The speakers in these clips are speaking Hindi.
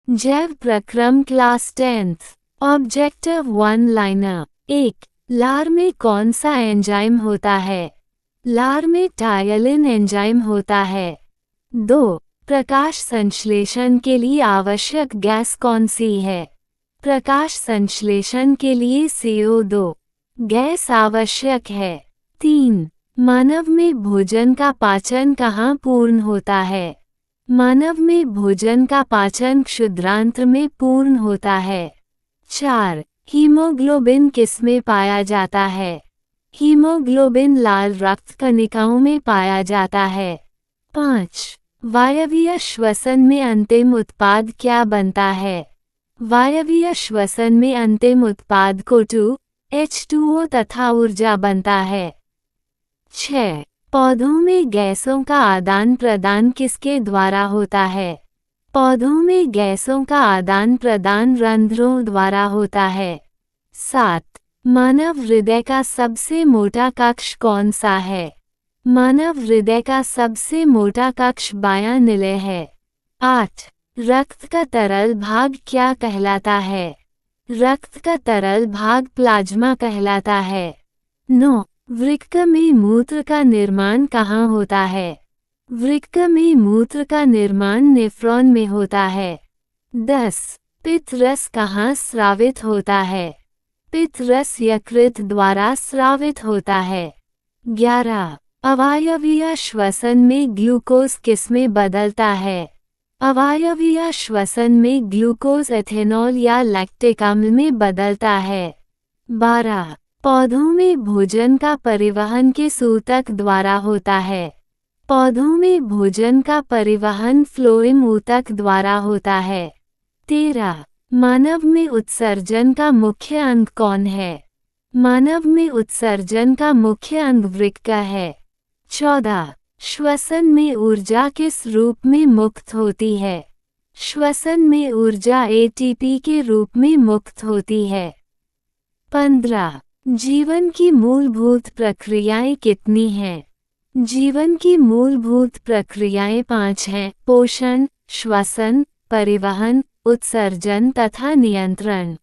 जैव प्रक्रम क्लास 10th। Objective 1 liner. 1. लार में कौन सा एंजाइम होता है? लार में टायलिन एंजाइम होता है। 2. प्रकाश संश्लेषण के लिए आवश्यक गैस कौन सी है? प्रकाश संश्लेषण के लिए CO2 गैस आवश्यक है। 3. मानव में भोजन का पाचन कहाँ पूर्ण होता है? मानव में भोजन का पाचन क्षुद्रांत्र में पूर्ण होता है। 4. हीमोग्लोबिन किसमें पाया जाता है? हीमोग्लोबिन लाल रक्त कणिकाओं में पाया जाता है। 5. वायवीय श्वसन में अंतिम उत्पाद क्या बनता है? वायवीय श्वसन में अंतिम उत्पाद H2O तथा ऊर्जा बनता है। 6. पौधों में गैसों का आदान प्रदान किसके द्वारा होता है? पौधों में गैसों का आदान प्रदान रंध्रों द्वारा होता है। 7. मानव हृदय का सबसे मोटा कक्ष कौन सा है? मानव हृदय का सबसे मोटा कक्ष बायां निलय है। 8. रक्त का तरल भाग क्या कहलाता है? रक्त का तरल भाग प्लाज्मा कहलाता है। 9. वृक्क में मूत्र का निर्माण कहाँ होता है? वृक्क में मूत्र का निर्माण नेफ्रॉन में होता है। 10. पित्त रस कहाँ स्रावित होता है? पित्त रस यकृत द्वारा स्रावित होता है। 11. अवायवीय श्वसन में ग्लूकोज किसमें बदलता है? अवायवीय श्वसन में ग्लूकोज एथेनॉल या लैक्टिक अम्ल में बदलता है। 12. पौधों में भोजन का परिवहन किस ऊतक द्वारा होता है? पौधों में भोजन का परिवहन फ्लोएम ऊतक द्वारा होता है। 13. मानव में उत्सर्जन का मुख्य अंग कौन है? मानव में उत्सर्जन का मुख्य अंग वृक्क है। 14. श्वसन में ऊर्जा किस रूप में मुक्त होती है? श्वसन में ऊर्जा ATP के रूप में मुक्त होती है। 15. जीवन की मूलभूत प्रक्रियाएं कितनी हैं? जीवन की मूलभूत प्रक्रियाएं 5 हैं: पोषण, श्वसन, परिवहन, उत्सर्जन तथा नियंत्रण।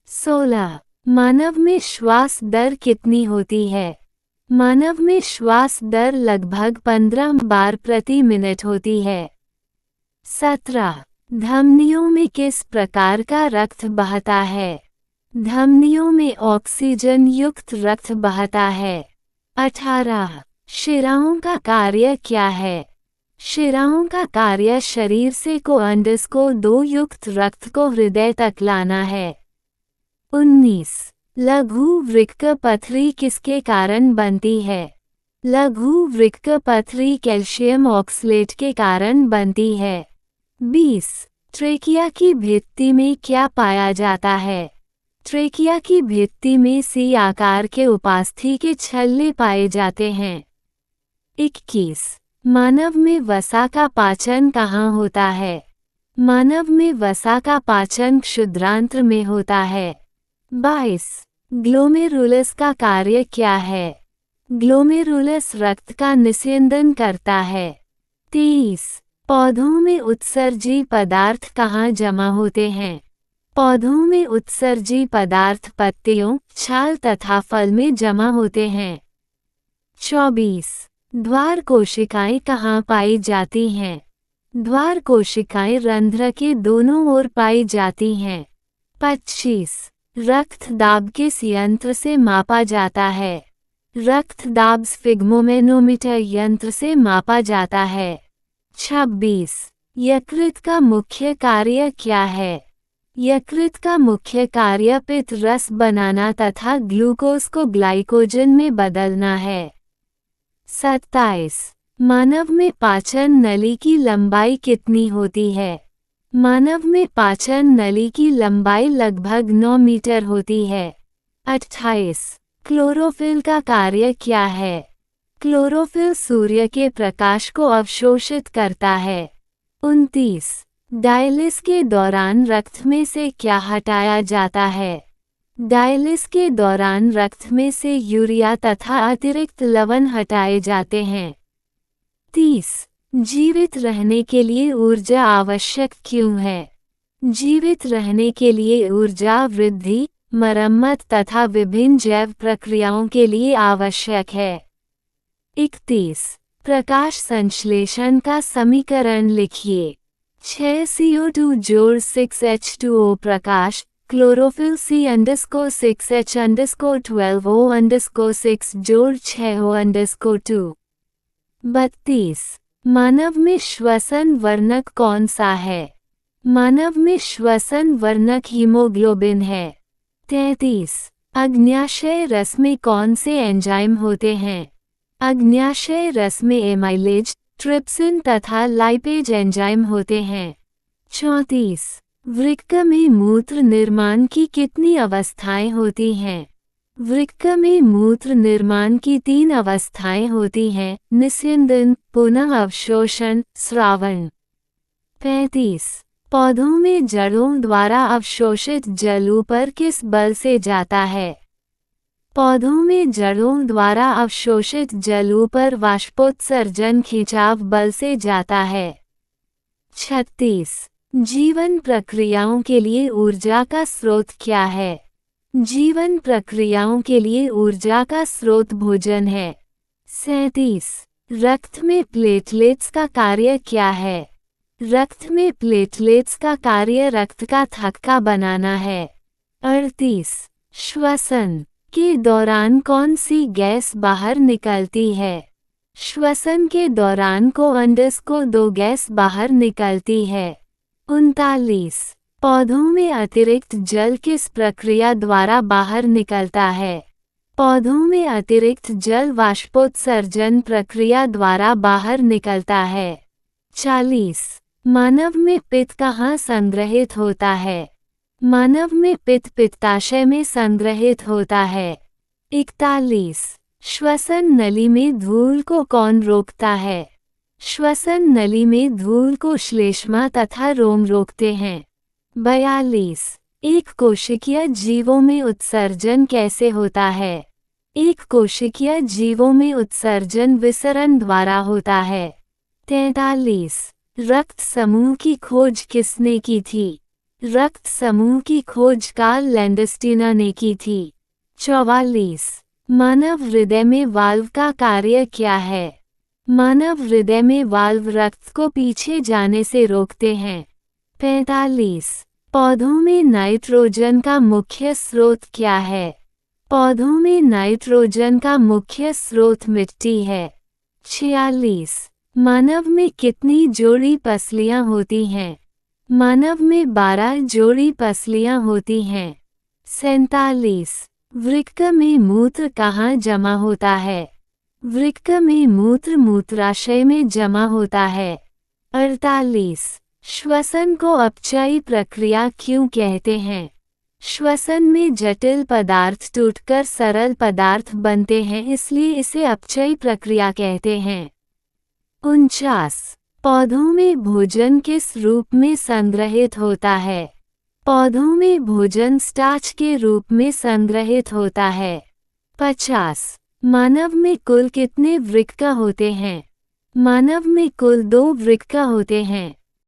16. मानव में श्वास दर कितनी होती है? मानव में श्वास दर लगभग 15 बार प्रति मिनट होती है। 17. धमनियों में किस प्रकार का रक्त बहता है? धमनियों में ऑक्सीजन युक्त रक्त बहता है। 18. शिराओं का कार्य क्या है? शिराओं का कार्य शरीर से को2 युक्त रक्त को हृदय तक लाना है। 19. लघु वृक्क पथरी किसके कारण बनती है? लघु वृक्क पथरी कैल्शियम ऑक्सलेट के कारण बनती है। 20. ट्रेकिया की भित्ति में क्या पाया जाता है? ट्रेकिया की भित्ति में C आकार के उपास्थि के छल्ले पाए जाते हैं। 21. मानव में वसा का पाचन कहाँ होता है? मानव में वसा का पाचन क्षुद्रांत्र में होता है। 22. ग्लोमेरुलस का कार्य क्या है? ग्लोमेरुलस रक्त का निस्यंदन करता है। 23. पौधों में उत्सर्जी पदार्थ कहाँ जमा होते हैं? पौधों में उत्सर्जी पदार्थ पत्तियों, छाल तथा फल में जमा होते हैं। 24. द्वार कोशिकाएं कहाँ पाई जाती हैं? द्वार कोशिकाएं रंध्र के दोनों ओर पाई जाती हैं। 25. रक्त दाब किस यंत्र से मापा जाता है? रक्त दाब स्फिग्मोमेनोमीटर यंत्र से मापा जाता है। 26. यकृत का मुख्य कार्य क्या है? यकृत का मुख्य कार्य पित्त रस बनाना तथा ग्लूकोज को ग्लाइकोजन में बदलना है। 27. मानव में पाचन नली की लंबाई कितनी होती है? मानव में पाचन नली की लंबाई लगभग 9 मीटर होती है। 28. क्लोरोफिल का कार्य क्या है? क्लोरोफिल सूर्य के प्रकाश को अवशोषित करता है। 29. डायलिस के दौरान रक्त में से क्या हटाया जाता है? डायलिस के दौरान रक्त में से यूरिया तथा अतिरिक्त लवण हटाए जाते हैं। 30. जीवित रहने के लिए ऊर्जा आवश्यक क्यों है? जीवित रहने के लिए ऊर्जा वृद्धि, मरम्मत तथा विभिन्न जैव प्रक्रियाओं के लिए आवश्यक है। 31. प्रकाश संश्लेषण का समीकरण लिखिए। 6 CO2 जोड़ 6 H2O प्रकाश, क्लोरोफिल C_6H_12O_6 जोड़ 6O_2। 32. मानव में श्वसन वर्णक कौन सा है? मानव में श्वसन वर्णक हीमोग्लोबिन है। 33. अग्न्याशय रस में कौन से एंजाइम होते हैं? अग्न्याशय रस में एमाइलेज, ट्रिप्सिन तथा लाइपेज एंजाइम होते हैं। 34. वृक्क में मूत्र निर्माण की कितनी अवस्थाएं होती हैं? वृक्क में मूत्र निर्माण की 3 अवस्थाएं होती हैं, निस्यंदन, पुनः अवशोषण, स्रावण। 35. पौधों में जड़ों द्वारा अवशोषित जल ऊपर किस बल से जाता है? पौधों में जड़ों द्वारा अवशोषित जल ऊपर वाष्पोत्सर्जन खिंचाव बल से जाता है। 36. जीवन प्रक्रियाओं के लिए ऊर्जा का स्रोत क्या है? जीवन प्रक्रियाओं के लिए ऊर्जा का स्रोत भोजन है। 37. रक्त में प्लेटलेट्स का कार्य क्या है? रक्त में प्लेटलेट्स का कार्य रक्त का थक्का बनाना है। 38. श्वसन के दौरान कौन सी गैस बाहर निकलती है? श्वसन के दौरान CO2 गैस बाहर निकलती है। 39. पौधों में अतिरिक्त जल किस प्रक्रिया द्वारा बाहर निकलता है? पौधों में अतिरिक्त जल वाष्पोत्सर्जन प्रक्रिया द्वारा बाहर निकलता है। 40. मानव में पित्त कहाँ संग्रहित होता है? मानव में पित्त पित्ताशय में संग्रहित होता है। 41. श्वसन नली में धूल को कौन रोकता है? श्वसन नली में धूल को श्लेष्मा तथा रोम रोकते हैं। 42. एक कोशिकीय जीवों में उत्सर्जन कैसे होता है? एक कोशिकीय जीवों में उत्सर्जन विसरण द्वारा होता है। 43. रक्त समूह की खोज किसने की थी? रक्त समूह की खोज कार्ल लैंडस्टीनर ने की थी। 44. मानव हृदय में वाल्व का कार्य क्या है? मानव हृदय में वाल्व रक्त को पीछे जाने से रोकते हैं। 45. पौधों में नाइट्रोजन का मुख्य स्रोत क्या है? पौधों में नाइट्रोजन का मुख्य स्रोत मिट्टी है। 46. मानव में कितनी जोड़ी पसलियां होती हैं? मानव में 12 जोड़ी पसलियां होती हैं। 47. वृक्क में मूत्र कहाँ जमा होता है? वृक्क में मूत्र मूत्राशय में जमा होता है। 48. श्वसन को अपचयी प्रक्रिया क्यों कहते हैं? श्वसन में जटिल पदार्थ टूटकर सरल पदार्थ बनते हैं, इसलिए इसे अपचयी प्रक्रिया कहते हैं। 49. पौधों में भोजन किस रूप में संग्रहित होता है? पौधों में भोजन स्टार्च के रूप में संग्रहित होता है। 50. मानव में कुल कितने वृक्क होते हैं? मानव में कुल 2 वृक्क होते हैं।